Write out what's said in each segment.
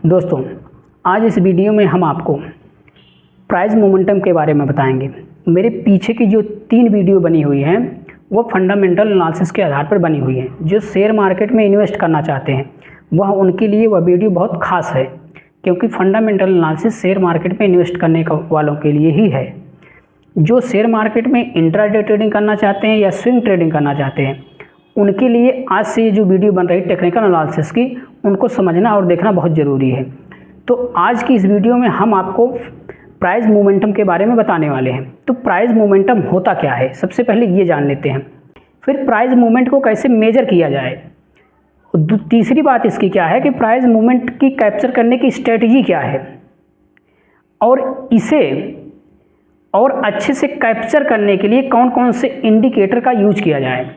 दोस्तों, आज इस वीडियो में हम आपको प्राइस मोमेंटम के बारे में बताएंगे। मेरे पीछे की जो 3 वीडियो बनी हुई हैं वो फंडामेंटल एनालिसिस के आधार पर बनी हुई हैं। जो शेयर मार्केट में इन्वेस्ट करना चाहते हैं वह उनके लिए वह वीडियो बहुत खास है, क्योंकि फंडामेंटल एनालिसिस शेयर मार्केट में इन्वेस्ट करने वालों के लिए ही है। जो शेयर मार्केट में इंट्राडे ट्रेडिंग करना चाहते हैं या स्विंग ट्रेडिंग करना चाहते हैं उनके लिए आज से ये जो वीडियो बन रही टेक्निकल एनालिसिस की, उनको समझना और देखना बहुत ज़रूरी है। तो आज की इस वीडियो में हम आपको प्राइस मोमेंटम के बारे में बताने वाले हैं। तो प्राइस मोमेंटम होता क्या है, सबसे पहले ये जान लेते हैं। फिर प्राइस मूवमेंट को कैसे मेजर किया जाए। तीसरी बात इसकी क्या है कि प्राइस मूवमेंट की कैप्चर करने की स्ट्रेटजी क्या है, और इसे और अच्छे से कैप्चर करने के लिए कौन कौन से इंडिकेटर का यूज किया जाए,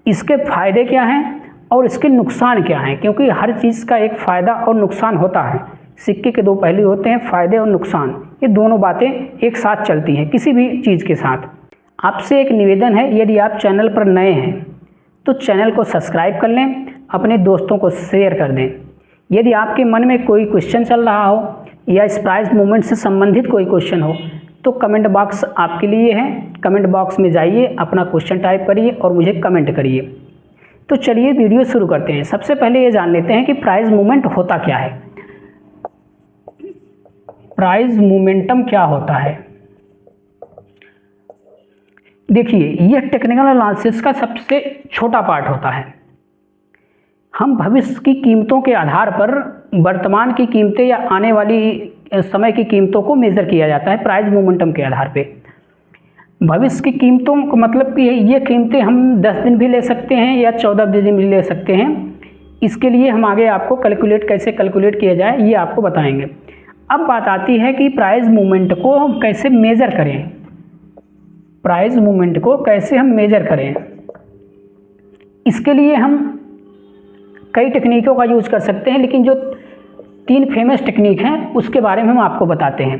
इसके फ़ायदे क्या हैं और इसके नुकसान क्या हैं। क्योंकि हर चीज़ का एक फ़ायदा और नुकसान होता है। सिक्के के 2 पहलू होते हैं, फ़ायदे और नुकसान। ये दोनों बातें एक साथ चलती हैं किसी भी चीज़ के साथ। आपसे एक निवेदन है, यदि आप चैनल पर नए हैं तो चैनल को सब्सक्राइब कर लें, अपने दोस्तों को शेयर कर दें। यदि आपके मन में कोई क्वेश्चन चल रहा हो या इस प्राइस मूवमेंट से संबंधित कोई क्वेश्चन हो तो कमेंट बॉक्स आपके लिए है। कमेंट बॉक्स में जाइए, अपना क्वेश्चन टाइप करिए और मुझे कमेंट करिए। तो चलिए वीडियो शुरू करते हैं। सबसे पहले ये जान लेते हैं कि प्राइस मूवमेंट होता क्या है। प्राइस मोमेंटम क्या होता है। देखिए, यह टेक्निकल एनालिसिस का सबसे छोटा पार्ट होता है। हम भविष्य की कीमतों के आधार पर वर्तमान की कीमतें या आने वाली समय की कीमतों को मेज़र किया जाता है प्राइस मोमेंटम के आधार पे। भविष्य की कीमतों को मतलब कि ये कीमतें हम 10 दिन भी ले सकते हैं या 14 दिन भी ले सकते हैं। इसके लिए हम आगे आपको कैसे कैलकुलेट किया जाए ये आपको बताएंगे। अब बात आती है कि प्राइस मूवमेंट को हम कैसे मेज़र करें। प्राइस मूवमेंट को कैसे हम मेज़र करें, इसके लिए हम कई टेक्निकों का यूज कर सकते हैं, लेकिन जो 3 फेमस टेक्निक हैं उसके बारे में हम आपको बताते हैं।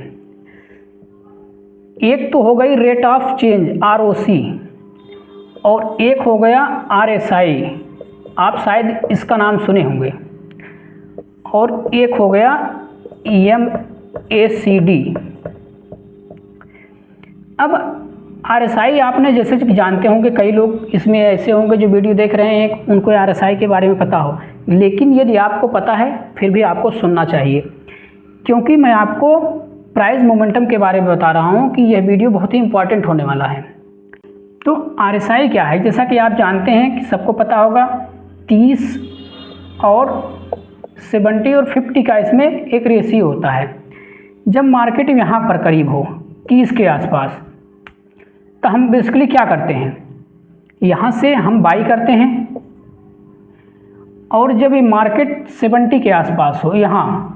एक तो हो गई रेट ऑफ चेंज ROC, और एक हो गया RSI, आप शायद इसका नाम सुने होंगे, और एक हो गया MACD। अब RSI आपने जैसे कि जानते होंगे, कई लोग इसमें ऐसे होंगे जो वीडियो देख रहे हैं उनको RSI के बारे में पता हो, लेकिन यदि आपको पता है फिर भी आपको सुनना चाहिए, क्योंकि मैं आपको प्राइस मोमेंटम के बारे में बता रहा हूं कि यह वीडियो बहुत ही इंपॉर्टेंट होने वाला है। तो RSI क्या है, जैसा कि आप जानते हैं कि सबको पता होगा 30 और 70 और 50 का इसमें एक रेशियो होता है। जब मार्केट यहाँ पर करीब हो 30 के आसपास, तो हम बेसिकली क्या करते हैं, यहाँ से हम बाई करते हैं, और जब ये मार्केट 70 के आसपास हो यहाँ,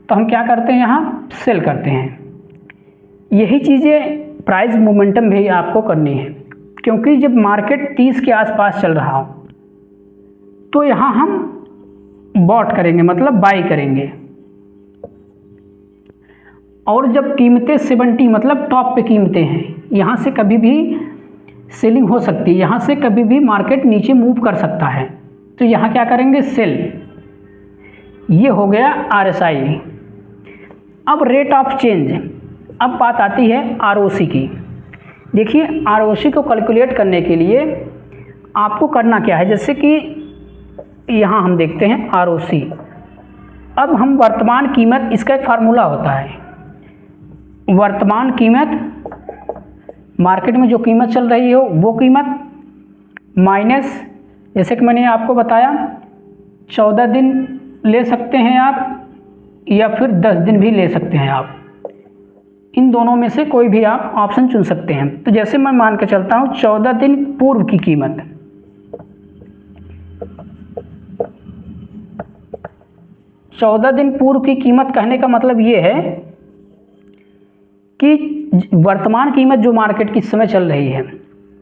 तो हम क्या करते हैं, यहाँ सेल करते हैं। यही चीज़ें प्राइस मोमेंटम भी आपको करनी है, क्योंकि जब मार्केट 30 के आसपास चल रहा हो तो यहाँ हम बॉट करेंगे, मतलब बाई करेंगे, और जब कीमतें 70 मतलब टॉप पे कीमतें हैं, यहाँ से कभी भी सेलिंग हो सकती है, यहाँ से कभी भी मार्केट नीचे मूव कर सकता है, तो यहाँ क्या करेंगे, सेल। ये हो गया RSI। अब रेट ऑफ चेंज, अब बात आती है ROC की। देखिए, ROC को कैलकुलेट करने के लिए आपको करना क्या है, जैसे कि यहाँ हम देखते हैं ROC। अब हम वर्तमान कीमत, इसका एक फार्मूला होता है, वर्तमान कीमत, मार्केट में जो कीमत चल रही हो वो कीमत माइनस, जैसे कि मैंने आपको बताया 14 दिन ले सकते हैं आप, या फिर 10 दिन भी ले सकते हैं आप। इन दोनों में से कोई भी आप ऑप्शन चुन सकते हैं। तो जैसे मैं मान के चलता हूँ 14 दिन पूर्व की कीमत, 14 दिन पूर्व की कीमत कहने का मतलब ये है कि वर्तमान कीमत जो मार्केट की समय चल रही है,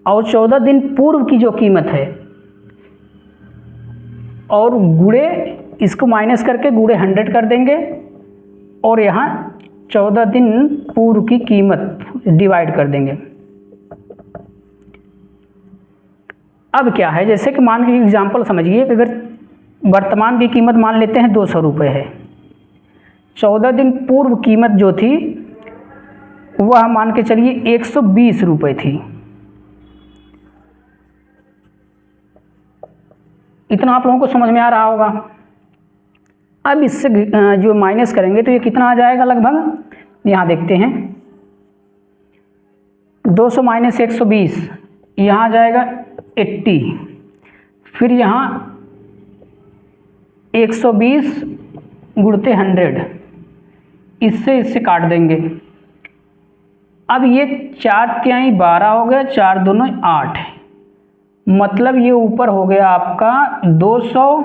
और 14 दिन पूर्व की जो कीमत है, और गुणे इसको माइनस करके गुणे 100 कर देंगे, और यहाँ 14 दिन पूर्व की कीमत डिवाइड कर देंगे। अब क्या है, जैसे कि मान के एग्जांपल समझिए कि अगर वर्तमान की कीमत मान लेते हैं 200 रुपये है, 14 दिन पूर्व कीमत जो थी वह मान के चलिए 120 रुपये थी। इतना आप लोगों को समझ में आ रहा होगा। अब इससे जो माइनस करेंगे तो ये कितना आ जाएगा लगभग, यहाँ देखते हैं 200 माइनस 120, यहाँ आ जाएगा 80, फिर यहाँ 120 गुणते 100, इससे काट देंगे। अब ये 4 तिहाई 12 हो गया, 4 दूनी 8, मतलब ये ऊपर हो गया आपका 200,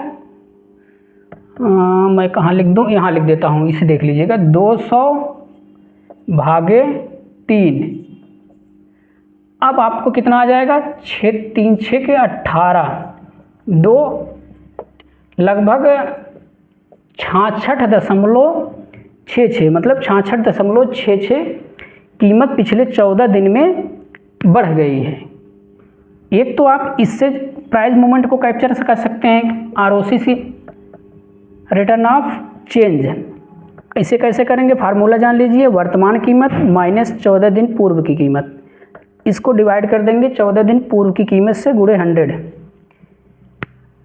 मैं कहाँ लिख दूँ, यहाँ लिख देता हूँ, इसे देख लीजिएगा 200 भागे 3। अब आपको कितना आ जाएगा, 6 3 6 के 18, 2 लगभग 66.66, मतलब 66.66 कीमत पिछले 14 दिन में बढ़ गई है। एक तो आप इससे प्राइस मूवमेंट को कैप्चर कर सकते हैं, आरओसी से रिटर्न ऑफ चेंज। इसे कैसे करेंगे, फार्मूला जान लीजिए, वर्तमान कीमत माइनस 14 दिन पूर्व की कीमत, इसको डिवाइड कर देंगे 14 दिन पूर्व की कीमत से गुणे 100,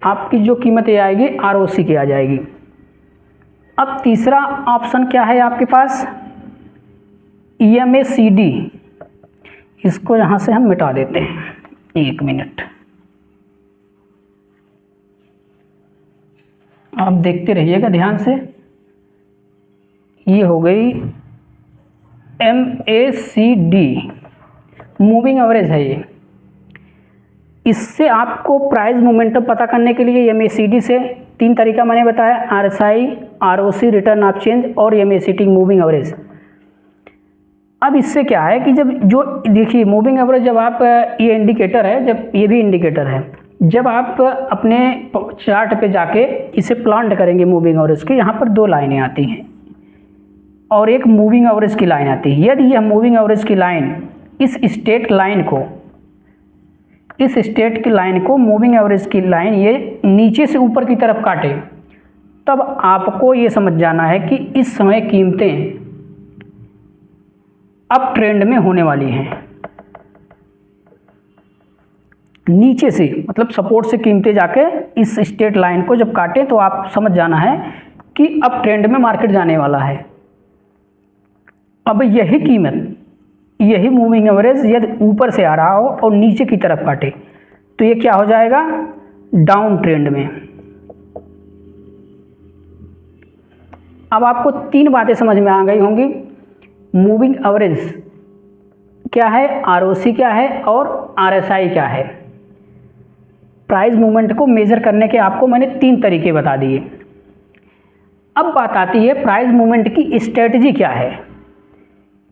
आपकी जो कीमत ये आएगी आरओसी की आ जाएगी। अब तीसरा ऑप्शन क्या है आपके पास, EMACD, इसको यहाँ से हम मिटा देते हैं, 1 मिनट, आप देखते रहिएगा ध्यान से। ये हो गई MACD, मूविंग एवरेज है ये। इससे आपको प्राइस मोमेंटम पता करने के लिए MACD से 3 तरीका मैंने बताया, RSI, ROC return of change और MACD मूविंग एवरेज। अब इससे क्या है कि जब जो देखिए मूविंग एवरेज, जब आप ये इंडिकेटर है, जब ये भी इंडिकेटर है, जब आप अपने चार्ट पे जाके इसे प्लॉट करेंगे मूविंग एवरेज के, यहाँ पर 2 लाइनें आती हैं और एक मूविंग एवरेज की लाइन आती है। यदि यह मूविंग एवरेज की लाइन इस स्ट्रेट लाइन को मूविंग एवरेज की लाइन ये नीचे से ऊपर की तरफ काटे, तब आपको ये समझ जाना है कि इस समय कीमतें अप ट्रेंड में होने वाली हैं। नीचे से मतलब सपोर्ट से कीमतें जाके इस स्ट्रेट लाइन को जब काटें तो आप समझ जाना है कि अप ट्रेंड में मार्केट जाने वाला है। अब यही कीमत, यही मूविंग एवरेज यदि ऊपर से आ रहा हो और नीचे की तरफ काटे तो ये क्या हो जाएगा, डाउन ट्रेंड में। अब आपको 3 बातें समझ में आ गई होंगी, मूविंग एवरेज क्या है, ROC क्या है और RSI क्या है। प्राइस मूवमेंट को मेजर करने के आपको मैंने 3 तरीके बता दिए। अब बात आती है प्राइस मूवमेंट की स्ट्रेटजी क्या है,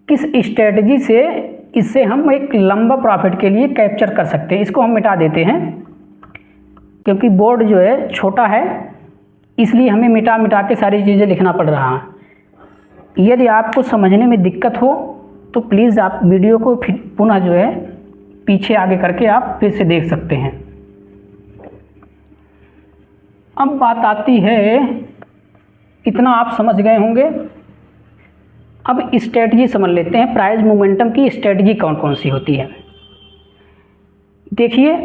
किस स्ट्रेटजी से इससे हम एक लंबा प्रॉफिट के लिए कैप्चर कर सकते हैं। इसको हम मिटा देते हैं क्योंकि बोर्ड जो है छोटा है, इसलिए हमें मिटा के सारी चीज़ें लिखना पड़ रहा है। यदि आपको समझने में दिक्कत हो तो प्लीज़ आप वीडियो को फिर पुनः जो है पीछे आगे करके आप फिर से देख सकते हैं। अब बात आती है, इतना आप समझ गए होंगे, अब स्ट्रेटजी समझ लेते हैं, प्राइस मोमेंटम की स्ट्रेटजी कौन कौन सी होती है। देखिए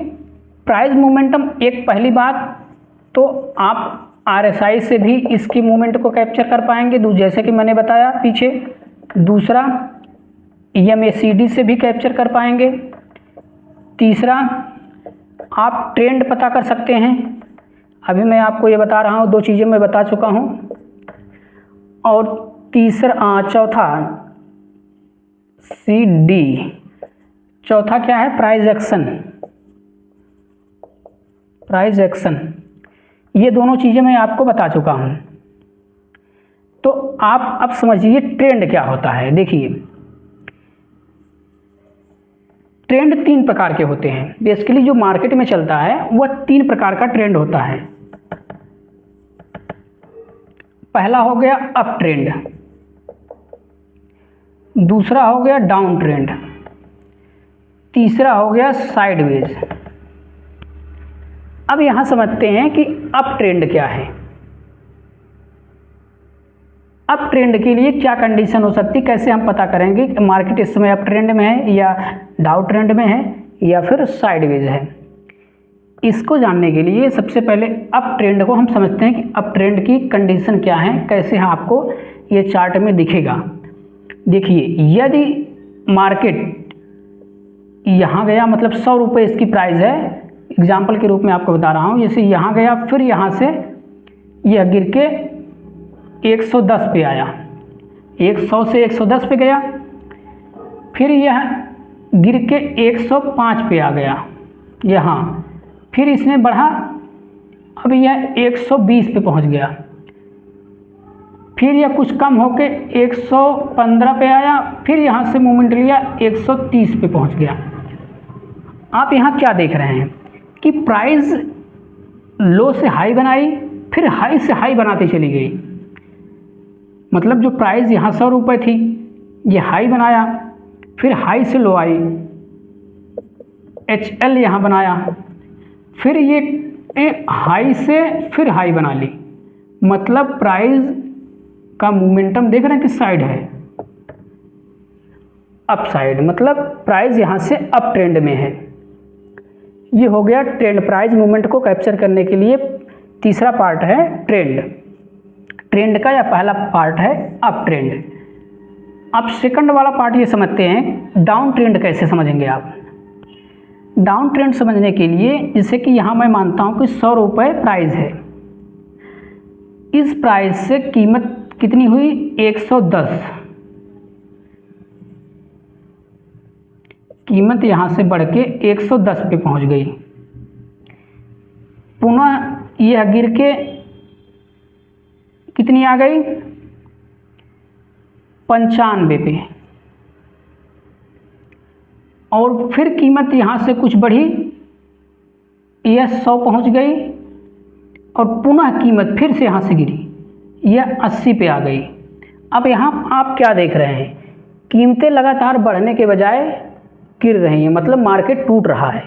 प्राइस मोमेंटम, एक पहली बात तो आप RSI से भी इसकी मूवमेंट को कैप्चर कर पाएंगे, जैसे कि मैंने बताया पीछे। दूसरा MACD से भी कैप्चर कर पाएंगे। तीसरा आप ट्रेंड पता कर सकते हैं, अभी मैं आपको ये बता रहा हूँ, 2 चीज़ें मैं बता चुका हूँ। और चौथा CD, चौथा क्या है, प्राइस एक्शन। ये दोनों चीज़ें मैं आपको बता चुका हूँ। तो आप अब समझिए ट्रेंड क्या होता है। देखिए ट्रेंड 3 प्रकार के होते हैं, बेसिकली जो मार्केट में चलता है वह 3 प्रकार का ट्रेंड होता है। पहला हो गया अप ट्रेंड, दूसरा हो गया डाउन ट्रेंड, तीसरा हो गया साइडवेज। अब यहां समझते हैं कि अप ट्रेंड क्या है। अप ट्रेंड के लिए क्या कंडीशन हो सकती है, कैसे हम पता करेंगे कि मार्केट इस समय अप ट्रेंड में है या डाउन ट्रेंड में है या फिर साइडवेज है। इसको जानने के लिए सबसे पहले अप ट्रेंड को हम समझते हैं कि अप ट्रेंड की कंडीशन क्या है, कैसे आपको ये चार्ट में दिखेगा। देखिए, यदि मार्केट यहाँ गया, मतलब 100 रुपये इसकी प्राइस है, एग्जाम्पल के रूप में आपको बता रहा हूँ, जैसे यहाँ गया, फिर यहाँ से यह गिर के 110 पे आया, 100 से 110 पे गया, फिर यह गिर के 105 पे आ गया यहाँ, फिर इसने बढ़ा, अब यह 120 पे पहुँच गया, फिर यह कुछ कम होके 115 पे आया, फिर यहाँ से मूवमेंट लिया 130 पे पहुँच गया। आप यहाँ क्या देख रहे हैं कि प्राइस लो से हाई बनाई, फिर हाई से हाई बनाती चली गई। मतलब जो प्राइस यहाँ 100 रुपये थी, ये हाई बनाया, फिर हाई से लो आई, HL यहाँ बनाया, फिर ये हाई से फिर हाई बना ली। मतलब प्राइस का मोमेंटम देख रहे हैं किस साइड है, अप साइड, मतलब प्राइस यहाँ से अप ट्रेंड में है। ये हो गया ट्रेंड। प्राइस मूवमेंट को कैप्चर करने के लिए तीसरा पार्ट है ट्रेंड। ट्रेंड का या पहला पार्ट है अप ट्रेंड। अब सेकंड वाला पार्ट ये समझते हैं डाउन ट्रेंड कैसे समझेंगे आप। डाउन ट्रेंड समझने के लिए, जैसे कि यहाँ मैं मानता हूँ कि 100 रुपये प्राइस है, इस प्राइस से कीमत कितनी हुई 110, कीमत यहाँ से बढ़ के 110 पे पहुँच गई, पुनः यह गिर के कितनी आ गई 95 पे, और फिर कीमत यहाँ से कुछ बढ़ी, यह 100 पहुँच गई, और पुनः कीमत फिर से यहाँ से गिरी, यह 80 पे आ गई। अब यहाँ आप क्या देख रहे हैं, कीमतें लगातार बढ़ने के बजाय गिर रही हैं, मतलब मार्केट टूट रहा है।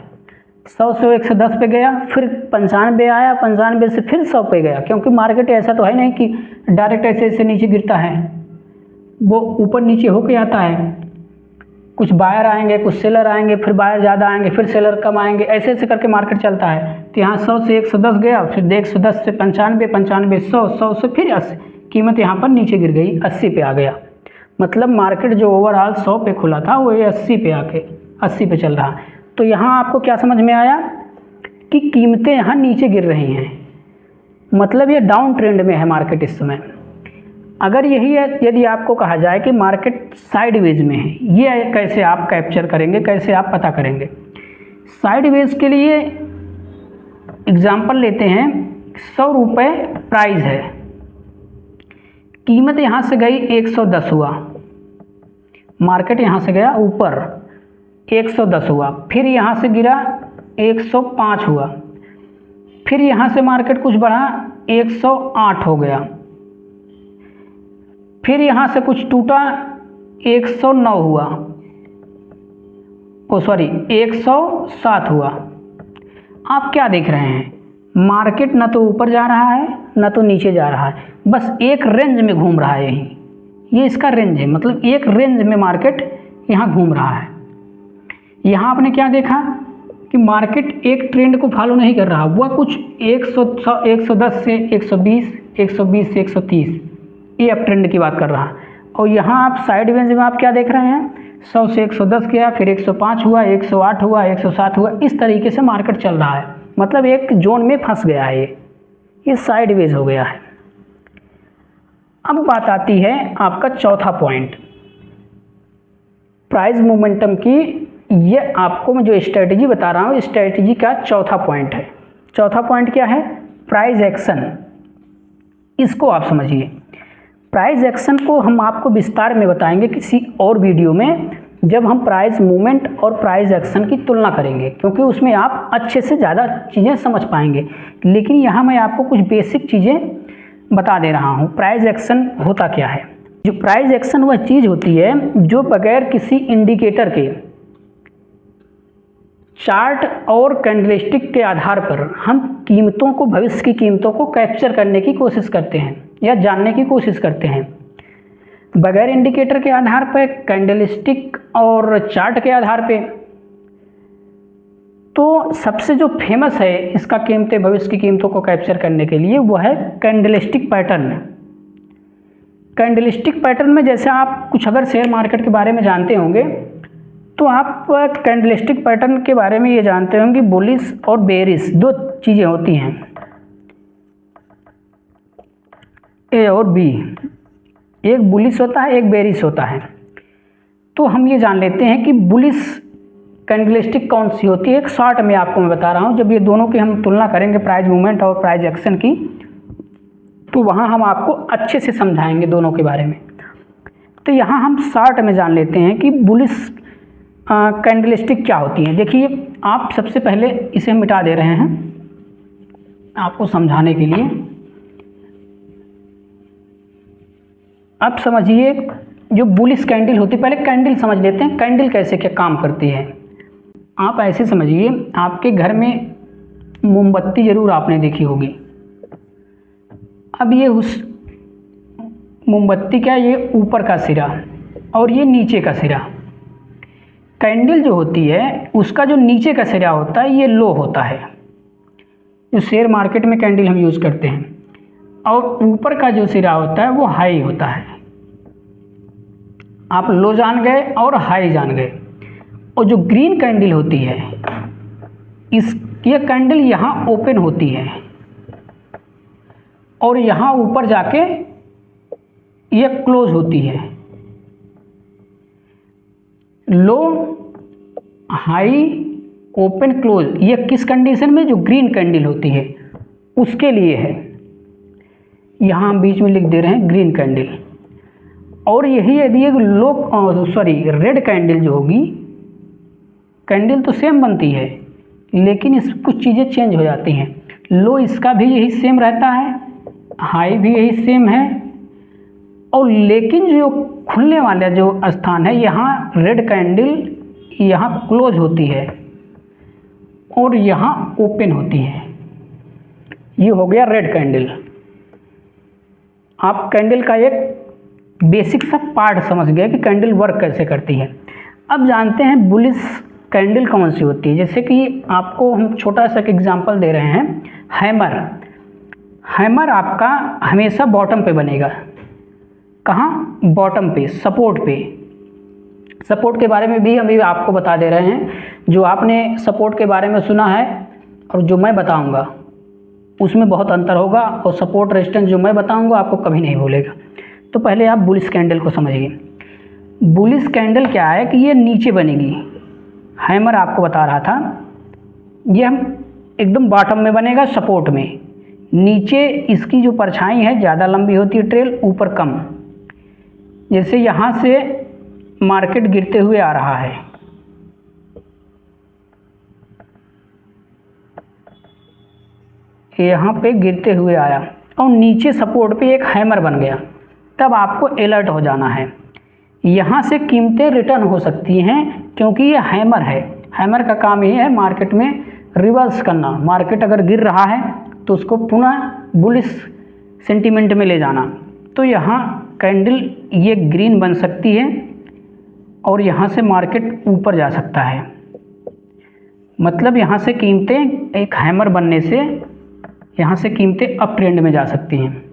100 से 110 पे गया, फिर 95 आया, 95 से फिर 100 पे गया, क्योंकि मार्केट ऐसा तो है नहीं कि डायरेक्ट ऐसे ऐसे नीचे गिरता है, वो ऊपर नीचे होके आता है। कुछ बायर आएंगे, कुछ सेलर आएंगे, फिर बायर ज़्यादा आएंगे, फिर सेलर कम आएंगे, ऐसे ऐसे करके मार्केट चलता है। तो यहाँ 100 से 110 गया, फिर 110 से 95, 95 100, 100 से फिर 80, कीमत यहाँ पर नीचे गिर गई, 80 पे आ गया। मतलब मार्केट जो ओवरऑल 100 पे खुला था वो 80 पे आके 80 पे चल रहा। तो यहाँ आपको क्या समझ में आया कि कीमतें यहाँ नीचे गिर रही हैं, मतलब ये डाउन ट्रेंड में है मार्केट इस समय। अगर यही है, यदि आपको कहा जाए कि मार्केट साइडवेज में है, ये कैसे आप कैप्चर करेंगे, कैसे आप पता करेंगे। साइडवेज के लिए एग्जांपल लेते हैं, 100 रुपये प्राइस है, कीमत यहाँ से गई 110 हुआ, मार्केट यहाँ से गया ऊपर 110 हुआ, फिर यहाँ से गिरा 105 हुआ, फिर यहाँ से मार्केट कुछ बढ़ा 108 हो गया, फिर यहाँ से कुछ टूटा 109 हुआ, 107 हुआ। आप क्या देख रहे हैं, मार्केट ना तो ऊपर जा रहा है ना तो नीचे जा रहा है, बस एक रेंज में घूम रहा है। यही ये इसका रेंज है, मतलब एक रेंज में मार्केट यहाँ घूम रहा है। यहाँ आपने क्या देखा कि मार्केट एक ट्रेंड को फॉलो नहीं कर रहा, वह कुछ 110 से 120, 120 से 130 ये अप ट्रेंड की बात कर रहा है। और यहाँ आप साइड वेज में आप क्या देख रहे हैं, 100 से 110 गया, फिर 105 हुआ, 108 हुआ, 107 हुआ, इस तरीके से मार्केट चल रहा है। मतलब एक जोन में फंस गया है, ये साइड वेज हो गया है। अब बात आती है आपका चौथा पॉइंट, प्राइस मोमेंटम की। ये आपको मैं जो स्ट्रेटजी बता रहा हूँ, स्ट्रेटजी का चौथा पॉइंट है। चौथा पॉइंट क्या है, प्राइस एक्शन। इसको आप समझिए। प्राइस एक्शन को हम आपको विस्तार में बताएंगे किसी और वीडियो में, जब हम प्राइस मूवमेंट और प्राइस एक्शन की तुलना करेंगे, क्योंकि उसमें आप अच्छे से ज़्यादा चीज़ें समझ पाएंगे। लेकिन यहाँ मैं आपको कुछ बेसिक चीज़ें बता दे रहा हूँ। प्राइस एक्शन होता क्या है। जो प्राइस एक्शन वह चीज़ होती है जो बगैर किसी इंडिकेटर के, चार्ट और कैंडलस्टिक के आधार पर हम कीमतों को, भविष्य की कीमतों को कैप्चर करने की कोशिश करते हैं या जानने की कोशिश करते हैं। बगैर इंडिकेटर के आधार पर, कैंडलस्टिक और चार्ट के आधार पे। तो सबसे जो फेमस है इसका कीमतें, भविष्य की कीमतों को कैप्चर करने के लिए, वो है कैंडलस्टिक पैटर्न। कैंडलस्टिक पैटर्न में जैसे आप कुछ अगर शेयर मार्केट के बारे में जानते होंगे तो आप कैंडलस्टिक पैटर्न के बारे में ये जानते होंगे बुलिश और बेरिश दो चीज़ें होती हैं, ए और बी, एक बुलिश होता है एक बेरिश होता है। तो हम ये जान लेते हैं कि बुलिश कैंडलस्टिक कौन सी होती है। एक शॉर्ट में आपको मैं बता रहा हूँ, जब ये दोनों की हम तुलना करेंगे प्राइस मूवमेंट और प्राइस एक्शन की, तो वहाँ हम आपको अच्छे से समझाएंगे दोनों के बारे में। तो यहाँ हम शॉर्ट में जान लेते हैं कि बुलिश कैंडलस्टिक क्या होती है। देखिए, आप सबसे पहले इसे मिटा दे रहे हैं आपको समझाने के लिए। अब समझिए जो बुलिश कैंडल होती है, पहले कैंडल समझ लेते हैं, कैंडल कैसे क्या काम करती है। आप ऐसे समझिए, आपके घर में मोमबत्ती जरूर आपने देखी होगी। अब ये उस मोमबत्ती का ये ऊपर का सिरा और ये नीचे का सिरा। कैंडल जो होती है उसका जो नीचे का सिरा होता है ये लो होता है, जो शेयर मार्केट में कैंडल हम यूज़ करते हैं, और ऊपर का जो सिरा होता है वो हाई होता है। आप लो जान गए और हाई जान गए। और जो ग्रीन कैंडल होती है, ये कैंडल यहाँ ओपन होती है और यहाँ ऊपर जाके ये क्लोज होती है। लो, हाई, ओपन, क्लोज, ये किस कंडीशन में, जो ग्रीन कैंडल होती है उसके लिए है। यहाँ हम बीच में लिख दे रहे हैं ग्रीन कैंडल। और यही यदि एक रेड कैंडल जो होगी, कैंडल तो सेम बनती है लेकिन इस कुछ चीज़ें चेंज हो जाती हैं। लो इसका भी यही सेम रहता है, हाई भी यही सेम है, और लेकिन जो खुलने वाला जो स्थान है, यहाँ रेड कैंडल यहाँ क्लोज होती है और यहाँ ओपन होती है। ये हो गया रेड कैंडल। आप कैंडल का एक बेसिक सा पार्ट समझ गए कि कैंडल वर्क कैसे करती है। अब जानते हैं बुलिश कैंडल कौन सी होती है। जैसे कि आपको हम छोटा सा एग्जांपल दे रहे हैं, हैमर। हैमर आपका हमेशा बॉटम पे बनेगा। कहाँ? बॉटम पे, सपोर्ट पे। सपोर्ट के बारे में भी हम भी आपको बता दे रहे हैं। जो आपने सपोर्ट के बारे में सुना है और जो मैं बताऊंगा उसमें बहुत अंतर होगा, और सपोर्ट रेजिस्टेंस जो मैं बताऊंगा आपको कभी नहीं भूलेगा। तो पहले आप बुलिश कैंडल को समझिए। बुलिश कैंडल क्या है कि ये नीचे बनेगी। हैमर आपको बता रहा था, ये हम एकदम बॉटम में बनेगा, सपोर्ट में। नीचे इसकी जो परछाई है ज़्यादा लंबी होती है, ट्रेल ऊपर कम। जैसे यहाँ से मार्केट गिरते हुए आ रहा है, यहाँ पे गिरते हुए आया और नीचे सपोर्ट पे एक हैमर बन गया, तब आपको अलर्ट हो जाना है। यहाँ से कीमतें रिटर्न हो सकती हैं क्योंकि ये हैमर है। हैमर का काम ये है मार्केट में रिवर्स करना। मार्केट अगर गिर रहा है तो उसको पुनः बुलिश सेंटीमेंट में ले जाना। तो यहाँ कैंडल ये ग्रीन बन सकती है और यहाँ से मार्केट ऊपर जा सकता है। मतलब यहाँ से कीमतें एक हैमर बनने से यहाँ से कीमतें अप ट्रेंड में जा सकती हैं।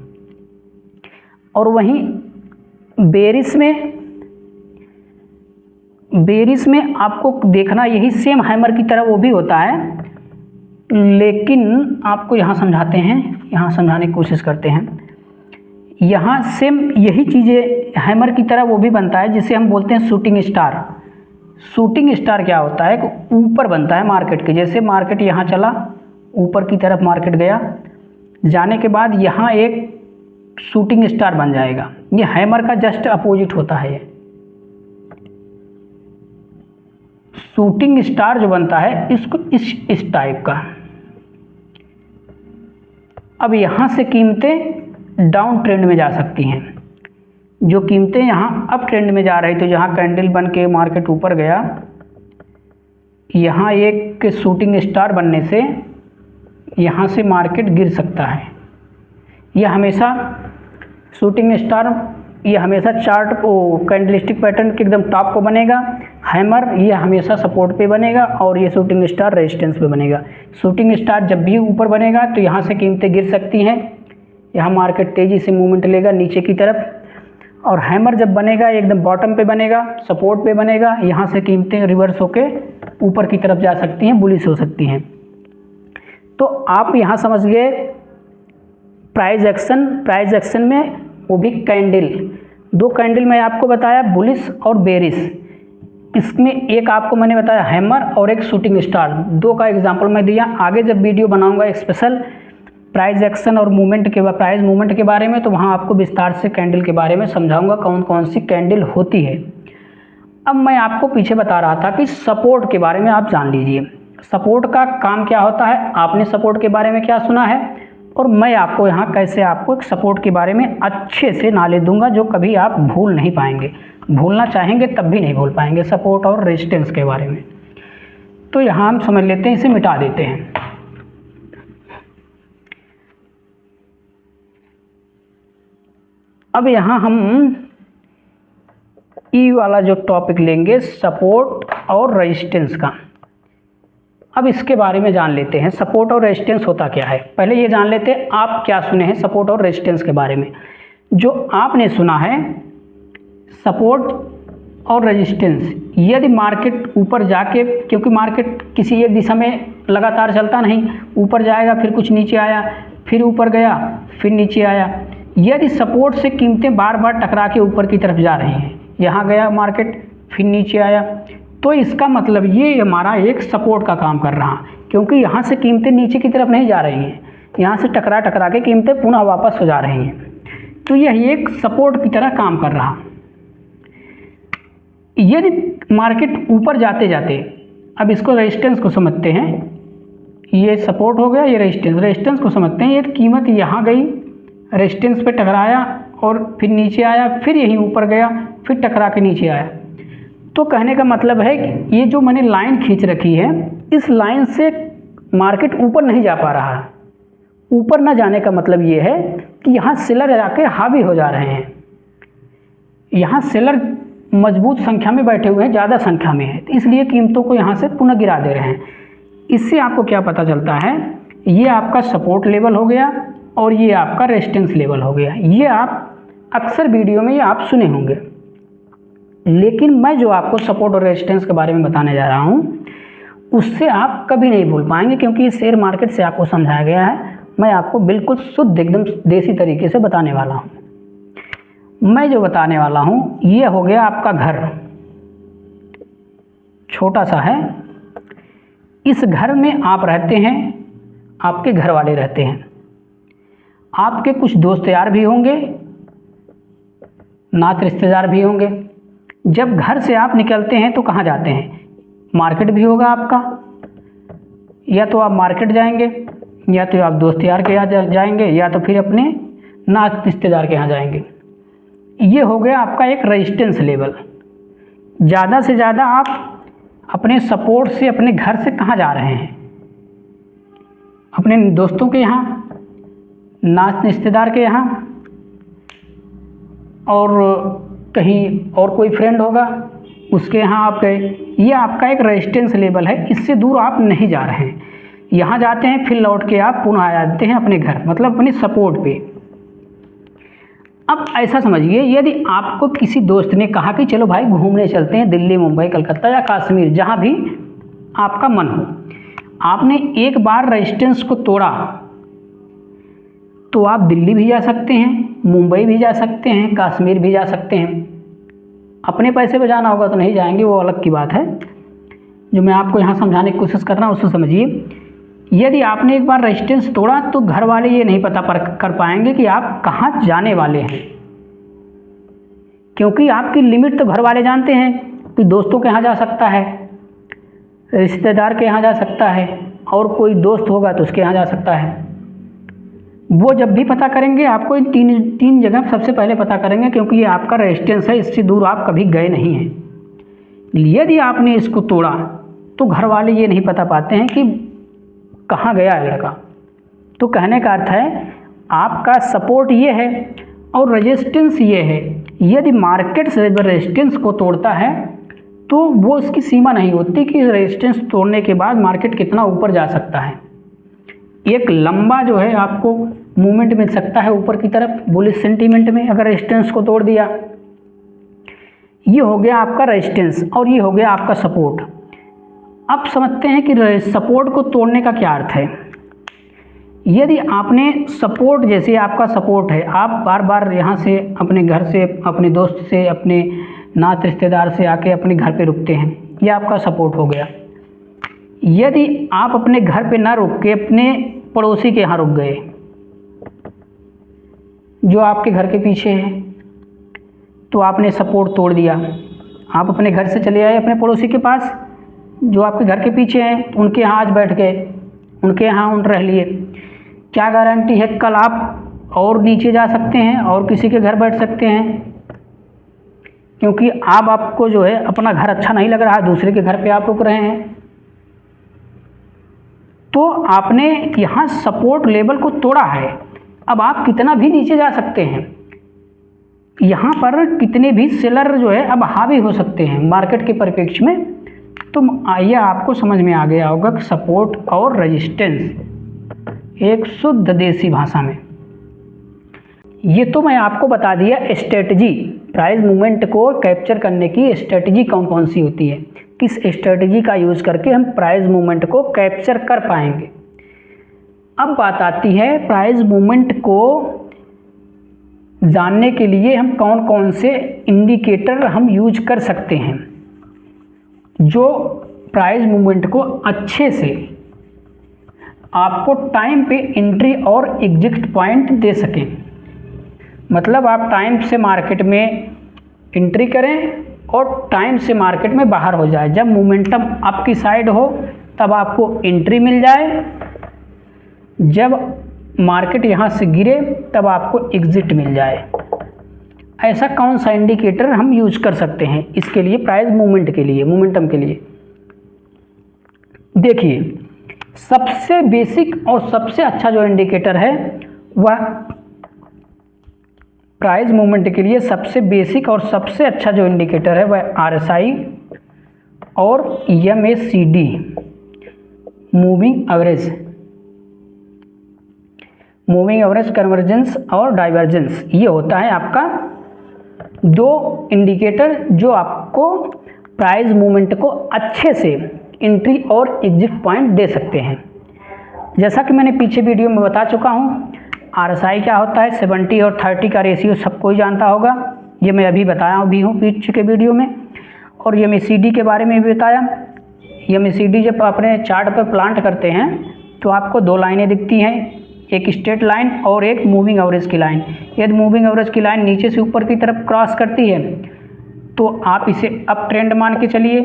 और वहीं बेरिश में आपको देखना यही सेम हैमर की तरह वो भी होता है, लेकिन आपको यहाँ समझाते हैं, यहाँ समझाने की कोशिश करते हैं। यहाँ सेम यही चीज़ें हैमर की तरह वो भी बनता है, जिसे हम बोलते हैं शूटिंग स्टार। शूटिंग स्टार क्या होता है कि ऊपर बनता है मार्केट के। जैसे मार्केट यहाँ चला, ऊपर की तरफ मार्केट गया, जाने के बाद यहाँ एक शूटिंग स्टार बन जाएगा। ये हैमर का जस्ट अपोजिट होता है। ये शूटिंग स्टार जो बनता है इसको इस टाइप का। अब यहाँ से कीमतें डाउन ट्रेंड में जा सकती हैं। जो कीमतें यहाँ अप ट्रेंड में जा रही, तो जहाँ कैंडल बन के मार्केट ऊपर गया, यहाँ एक शूटिंग स्टार बनने से यहाँ से मार्केट गिर सकता है। यह हमेशा शूटिंग स्टार ये हमेशा चार्ट कैंडलस्टिक पैटर्न के एकदम टॉप को बनेगा। हैमर ये हमेशा सपोर्ट पे बनेगा और ये शूटिंग स्टार रेजिस्टेंस पे बनेगा। शूटिंग स्टार जब भी ऊपर बनेगा तो यहाँ से कीमतें गिर सकती हैं, यहाँ मार्केट तेज़ी से मूवमेंट लेगा नीचे की तरफ। और हैमर जब बनेगा एकदम बॉटम पे बनेगा, सपोर्ट पे बनेगा, यहाँ से कीमतें रिवर्स होके ऊपर की तरफ जा सकती हैं, बुलिश हो सकती हैं। तो आप यहाँ समझ गए प्राइस एक्शन में वो भी कैंडल, 2 कैंडल मैं आपको बताया, बुलिश और बेरिश। इसमें एक आपको मैंने बताया हैमर और एक शूटिंग स्टार, 2 का एग्जांपल मैं दिया। आगे जब वीडियो बनाऊंगा एक स्पेशल प्राइस एक्शन और प्राइस मूवमेंट के बारे में, तो वहाँ आपको विस्तार से कैंडल के बारे में समझाऊंगा कौन कौन सी कैंडल होती है। अब मैं आपको पीछे बता रहा था कि सपोर्ट के बारे में आप जान लीजिए। सपोर्ट का काम क्या होता है, आपने सपोर्ट के बारे में क्या सुना है, और मैं आपको यहाँ कैसे आपको एक सपोर्ट के बारे में अच्छे से नॉलेज दूंगा जो कभी आप भूल नहीं पाएंगे। भूलना चाहेंगे तब भी नहीं भूल पाएंगे सपोर्ट और रेजिस्टेंस के बारे में। तो यहाँ हम समझ लेते हैं, इसे मिटा देते हैं। अब यहाँ हम ई वाला जो टॉपिक लेंगे सपोर्ट और रेजिस्टेंस का। अब इसके बारे में जान लेते हैं सपोर्ट और रेजिस्टेंस होता क्या है। पहले ये जान लेते हैं आप क्या सुने हैं सपोर्ट और रेजिस्टेंस के बारे में। जो आपने सुना है सपोर्ट और रेजिस्टेंस, यदि मार्केट ऊपर जाके, क्योंकि मार्केट किसी एक दिशा में लगातार चलता नहीं, ऊपर जाएगा फिर कुछ नीचे आया, फिर ऊपर गया, फिर नीचे आया। यदि सपोर्ट से कीमतें बार बार टकरा के ऊपर की तरफ जा रही हैं, यहाँ गया मार्केट फिर नीचे आया, तो इसका मतलब ये हमारा एक सपोर्ट का काम कर रहा, क्योंकि यहाँ से कीमतें नीचे की तरफ नहीं जा रही हैं, यहाँ से टकरा टकरा के कीमतें पुनः वापस हो जा रही हैं। तो यह एक सपोर्ट की तरह काम कर रहा। यदि मार्केट ऊपर जाते जाते, अब इसको रेजिस्टेंस को समझते हैं, ये सपोर्ट हो गया, ये रेजिस्टेंस को समझते हैं। ये कीमत यहाँ गई, रेजिस्टेंस पे टकराया और फिर नीचे आया, फिर यहीं ऊपर गया, फिर टकरा के नीचे आया। तो कहने का मतलब है कि ये जो मैंने लाइन खींच रखी है, इस लाइन से मार्केट ऊपर नहीं जा पा रहा है। ऊपर ना जाने का मतलब ये है कि यहाँ सेलर जाके हावी हो जा रहे हैं, यहाँ सेलर मजबूत संख्या में बैठे हुए हैं, ज़्यादा संख्या में है, तो इसलिए कीमतों को यहाँ से पुनः गिरा दे रहे हैं। इससे आपको क्या पता चलता है, ये आपका सपोर्ट लेवल हो गया और ये आपका रेजिस्टेंस लेवल हो गया। ये आप अक्सर वीडियो में ये आप सुने होंगे, लेकिन मैं जो आपको सपोर्ट और रेजिस्टेंस के बारे में बताने जा रहा हूँ उससे आप कभी नहीं भूल पाएंगे, क्योंकि शेयर मार्केट से आपको समझाया गया है। मैं आपको बिल्कुल शुद्ध एकदम देसी तरीके से बताने वाला हूँ। मैं जो बताने वाला हूँ ये हो गया आपका घर, छोटा सा है। इस घर में आप रहते हैं, आपके घर वाले रहते हैं, आपके कुछ दोस्त यार भी होंगे, नात रिश्तेदार भी होंगे। जब घर से आप निकलते हैं तो कहाँ जाते हैं, मार्केट भी होगा आपका, या तो आप मार्केट जाएंगे, या तो आप दोस्त यार के यहाँ जाएंगे, या तो फिर अपने नात रिश्तेदार के यहाँ जाएंगे। ये हो गया आपका एक रेजिस्टेंस लेवल। ज़्यादा से ज़्यादा आप अपने सपोर्ट से अपने घर से कहाँ जा रहे हैं, अपने दोस्तों के यहाँ, नात रिश्तेदार के यहाँ, और कहीं और कोई फ्रेंड होगा उसके यहाँ आप गए। ये आपका एक रेजिस्टेंस लेवल है, इससे दूर आप नहीं जा रहे हैं। यहाँ जाते हैं फिर लौट के आप पुनः आ जाते हैं अपने घर, मतलब अपने सपोर्ट पे। अब ऐसा समझिए, यदि आपको किसी दोस्त ने कहा कि चलो भाई घूमने चलते हैं दिल्ली, मुंबई, कलकत्ता या कश्मीर, जहाँ भी आपका मन हो, आपने एक बार रेजिस्टेंस को तोड़ा तो आप दिल्ली भी जा सकते हैं, मुंबई भी जा सकते हैं, कश्मीर भी जा सकते हैं। अपने पैसे पे जाना होगा तो नहीं जाएंगे, वो अलग की बात है। जो मैं आपको यहाँ समझाने की कोशिश कर रहा हूँ उसको समझिए। यदि आपने एक बार रेजिस्टेंस तोड़ा तो घर वाले ये नहीं पता कर पाएंगे कि आप कहाँ जाने वाले हैं, क्योंकि आपकी लिमिट तो घर वाले जानते हैं कि दोस्तों के यहाँ जा सकता है, रिश्तेदार के यहाँ जा सकता है, और कोई दोस्त होगा तो उसके यहाँ जा सकता है। वो जब भी पता करेंगे आपको इन तीन जगह सबसे पहले पता करेंगे, क्योंकि ये आपका रेजिस्टेंस है, इससे दूर आप कभी गए नहीं हैं। यदि आपने इसको तोड़ा तो घर वाले ये नहीं पता पाते हैं कि कहाँ गया है लड़का। तो कहने का अर्थ है आपका सपोर्ट ये है और रेजिस्टेंस ये है, यदि मार्केट रेजिस्टेंस को तोड़ता है तो वो उसकी सीमा नहीं होती कि रेजिस्टेंस तोड़ने के बाद मार्केट कितना ऊपर जा सकता है। एक लंबा जो है आपको मूवमेंट मिल सकता है ऊपर की तरफ बुलिश सेंटीमेंट में, अगर रेजिस्टेंस को तोड़ दिया। ये हो गया आपका रेजिस्टेंस और ये हो गया आपका सपोर्ट। अब समझते हैं कि सपोर्ट को तोड़ने का क्या अर्थ है। यदि आपने सपोर्ट, जैसे आपका सपोर्ट है, आप बार बार यहाँ से अपने घर से, अपने दोस्त से, अपने नात रिश्तेदार से आके अपने घर पे रुकते हैं, ये आपका सपोर्ट हो गया। यदि आप अपने घर पे ना रुक के अपने पड़ोसी के यहाँ रुक गए जो आपके घर के पीछे है, तो आपने सपोर्ट तोड़ दिया। आप अपने घर से चले आए अपने पड़ोसी के पास जो आपके घर के पीछे हैं, उनके यहाँ आज बैठ गए, उनके यहाँ उन रह लिए। क्या गारंटी है कल आप और नीचे जा सकते हैं और किसी के घर बैठ सकते हैं, क्योंकि आपको जो है अपना घर अच्छा नहीं लग रहा, दूसरे के घर पे आप रुक रहे हैं। तो आपने यहाँ सपोर्ट लेवल को तोड़ा है। अब आप कितना भी नीचे जा सकते हैं, यहाँ पर कितने भी सेलर जो है अब हावी हो सकते हैं मार्केट के परिप्रेक्ष्य में। तो यह आपको समझ में आ गया होगा कि सपोर्ट और रेजिस्टेंस एक शुद्ध देसी भाषा में। ये तो मैं आपको बता दिया स्ट्रेटजी, प्राइस मूवमेंट को कैप्चर करने की स्ट्रेटजी कौन कौन सी होती है, किस स्ट्रेटजी का यूज़ करके हम प्राइस मूवमेंट को कैप्चर कर पाएंगे। अब बात आती है प्राइस मूवमेंट को जानने के लिए हम कौन कौन से इंडिकेटर हम यूज कर सकते हैं जो प्राइस मूवमेंट को अच्छे से आपको टाइम पे एंट्री और एग्जिट पॉइंट दे सकें। मतलब आप टाइम से मार्केट में एंट्री करें और टाइम से मार्केट में बाहर हो जाए। जब मोमेंटम आपकी साइड हो तब आपको एंट्री मिल जाए, जब मार्केट यहाँ से गिरे तब आपको एग्जिट मिल जाए। ऐसा कौन सा इंडिकेटर हम यूज कर सकते हैं इसके लिए, प्राइस मूवमेंट के लिए, मोमेंटम के लिए। देखिए, सबसे बेसिक और सबसे अच्छा जो इंडिकेटर है वह प्राइस मूवमेंट के लिए सबसे बेसिक और सबसे अच्छा जो इंडिकेटर है वह RSI और MACD, मूविंग एवरेज कन्वर्जेंस और डाइवर्जेंस। ये होता है आपका दो इंडिकेटर जो आपको प्राइस मूवमेंट को अच्छे से एंट्री और एग्जिट पॉइंट दे सकते हैं। जैसा कि मैंने पीछे वीडियो में बता चुका हूँ, RSI क्या होता है, 70 और 30 का रेशियो सबको ही जानता होगा, ये मैं अभी बताया भी हूँ पीछे के वीडियो में। और MACD के बारे में भी बताया। MACD जब अपने चार्ट पर प्लांट करते हैं तो आपको दो लाइनें दिखती हैं, एक स्ट्रेट लाइन और एक मूविंग एवरेज की लाइन। यदि मूविंग एवरेज की लाइन नीचे से ऊपर की तरफ क्रॉस करती है तो आप इसे अप ट्रेंड मान के चलिए,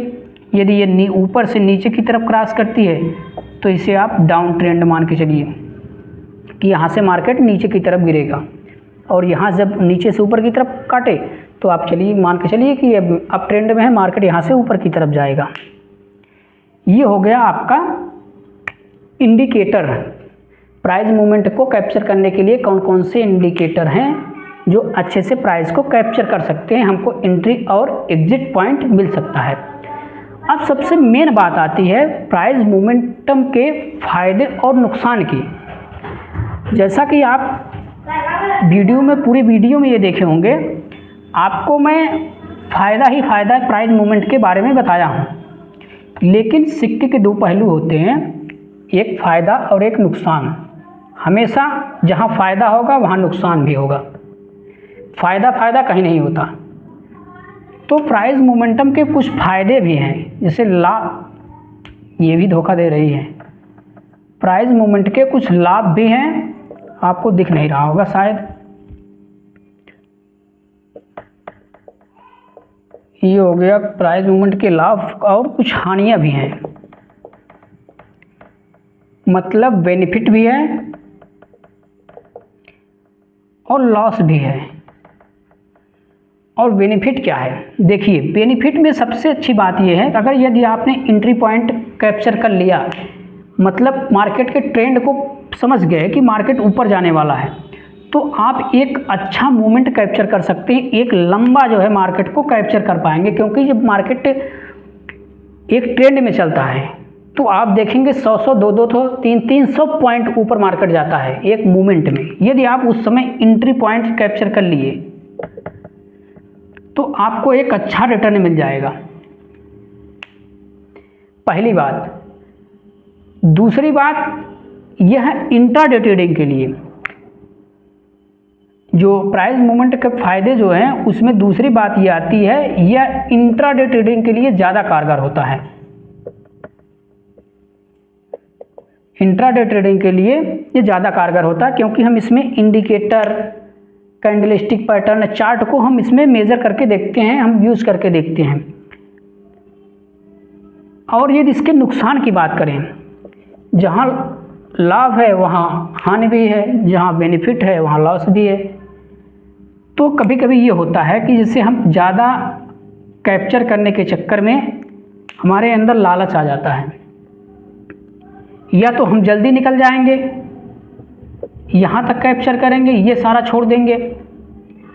यदि ये ऊपर से नीचे की तरफ क्रॉस करती है तो इसे आप डाउन ट्रेंड मान के चलिए कि यहाँ से मार्केट नीचे की तरफ गिरेगा। और यहाँ जब नीचे से ऊपर की तरफ काटे तो आप चलिए मान के चलिए कि अप ट्रेंड में है, मार्केट यहाँ से ऊपर की तरफ जाएगा। ये हो गया आपका इंडिकेटर। प्राइस मूवमेंट को कैप्चर करने के लिए कौन कौन से इंडिकेटर हैं जो अच्छे से प्राइस को कैप्चर कर सकते हैं, हमको एंट्री और एग्जिट पॉइंट मिल सकता है। अब सबसे मेन बात आती है प्राइस मूवमेंटम के फायदे और नुकसान की। जैसा कि आप वीडियो में, पूरी वीडियो में ये देखे होंगे, आपको मैं फ़ायदा ही फ़ायदा प्राइस मूवमेंट के बारे में बताया हूँ। लेकिन सिक्के के दो पहलू होते हैं, एक फ़ायदा और एक नुकसान। हमेशा जहाँ फ़ायदा होगा वहाँ नुकसान भी होगा, फ़ायदा कहीं नहीं होता। तो प्राइस मोमेंटम के कुछ फ़ायदे भी हैं, जैसे लाभ, ये भी धोखा दे रही है। प्राइस मूवमेंट के कुछ लाभ भी हैं, आपको दिख नहीं रहा होगा शायद। ये हो गया प्राइस मूवमेंट के लाभ, और कुछ हानियां भी हैं। मतलब बेनिफिट भी है और लॉस भी है। और बेनिफिट क्या है, देखिए बेनिफिट में सबसे अच्छी बात यह है, अगर यदि आपने एंट्री पॉइंट कैप्चर कर लिया, मतलब मार्केट के ट्रेंड को समझ गए कि मार्केट ऊपर जाने वाला है, तो आप एक अच्छा मोमेंट कैप्चर कर सकते हैं, एक लंबा जो है मार्केट को कैप्चर कर पाएंगे। क्योंकि जब मार्केट एक ट्रेंड में चलता है तो आप देखेंगे 100-100, 200, 300 पॉइंट ऊपर मार्केट जाता है एक मोमेंट में। यदि आप उस समय एंट्री पॉइंट कैप्चर कर लिए तो आपको एक अच्छा रिटर्न मिल जाएगा, पहली बात। दूसरी बात, यह इंट्राडे ट्रेडिंग के लिए जो प्राइस मूवमेंट के फायदे जो हैं उसमें दूसरी बात ये आती है, यह इंट्राडे ट्रेडिंग के लिए ज़्यादा कारगर होता है। इंट्राडे ट्रेडिंग के लिए ये ज़्यादा कारगर होता है क्योंकि हम इसमें इंडिकेटर, कैंडलस्टिक पैटर्न, चार्ट को हम इसमें मेज़र करके देखते हैं, हम यूज़ करके देखते हैं। और यदि इसके नुकसान की बात करें, जहाँ लाभ है वहाँ हानि भी है, जहाँ बेनिफिट है वहाँ लॉस भी है। तो कभी कभी ये होता है कि जैसे हम ज़्यादा कैप्चर करने के चक्कर में हमारे अंदर लालच आ जाता है, या तो हम जल्दी निकल जाएंगे, यहाँ तक कैप्चर करेंगे, ये सारा छोड़ देंगे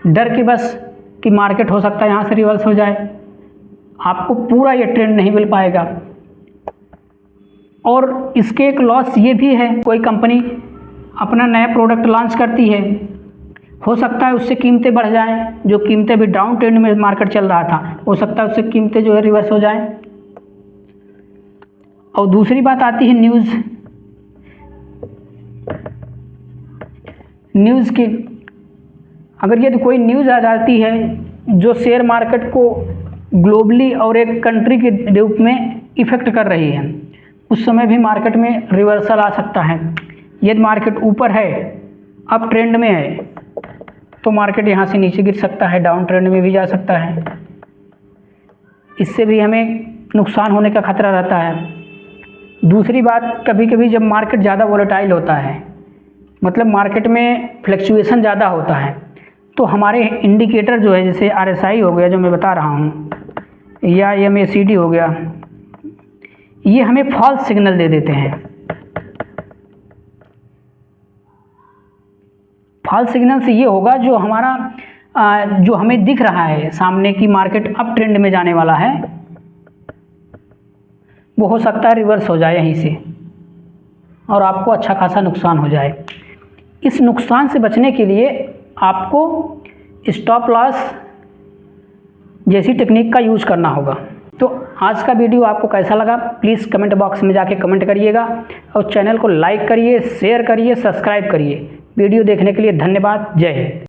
डर के बस कि मार्केट हो सकता है यहाँ से रिवर्स हो जाए, आपको पूरा ये ट्रेंड नहीं मिल पाएगा। और इसके एक लॉस ये भी है, कोई कंपनी अपना नया प्रोडक्ट लॉन्च करती है, हो सकता है उससे कीमतें बढ़ जाएं, जो कीमतें भी डाउन ट्रेंड में मार्केट चल रहा था, हो सकता है उससे कीमतें जो है रिवर्स हो जाएं। और दूसरी बात आती है न्यूज़ की। अगर यदि कोई न्यूज़ आ जाती है जो शेयर मार्केट को ग्लोबली और एक कंट्री के रूप में इफ़ेक्ट कर रही है, उस समय भी मार्केट में रिवर्सल आ सकता है। यदि मार्केट ऊपर है, अप ट्रेंड में है, तो मार्केट यहाँ से नीचे गिर सकता है, डाउन ट्रेंड में भी जा सकता है। इससे भी हमें नुकसान होने का खतरा रहता है। दूसरी बात, कभी कभी जब मार्केट ज़्यादा वोलेटाइल होता है, मतलब मार्केट में फ्लक्चुएशन ज़्यादा होता है, तो हमारे इंडिकेटर जो है, जैसे RSI हो गया जो मैं बता रहा हूँ, या MACD हो गया, ये हमें फॉल्स सिग्नल दे देते हैं। फॉल्स सिग्नल से ये होगा, जो हमारा जो हमें दिख रहा है सामने की मार्केट अप ट्रेंड में जाने वाला है, वो हो सकता है रिवर्स हो जाए यहीं से और आपको अच्छा खासा नुकसान हो जाए। इस नुकसान से बचने के लिए आपको स्टॉप लॉस जैसी टेक्निक का यूज़ करना होगा। तो आज का वीडियो आपको कैसा लगा, प्लीज़ कमेंट बॉक्स में जाके कमेंट करिएगा और चैनल को लाइक करिए, शेयर करिए, सब्सक्राइब करिए। वीडियो देखने के लिए धन्यवाद। जय हिंद।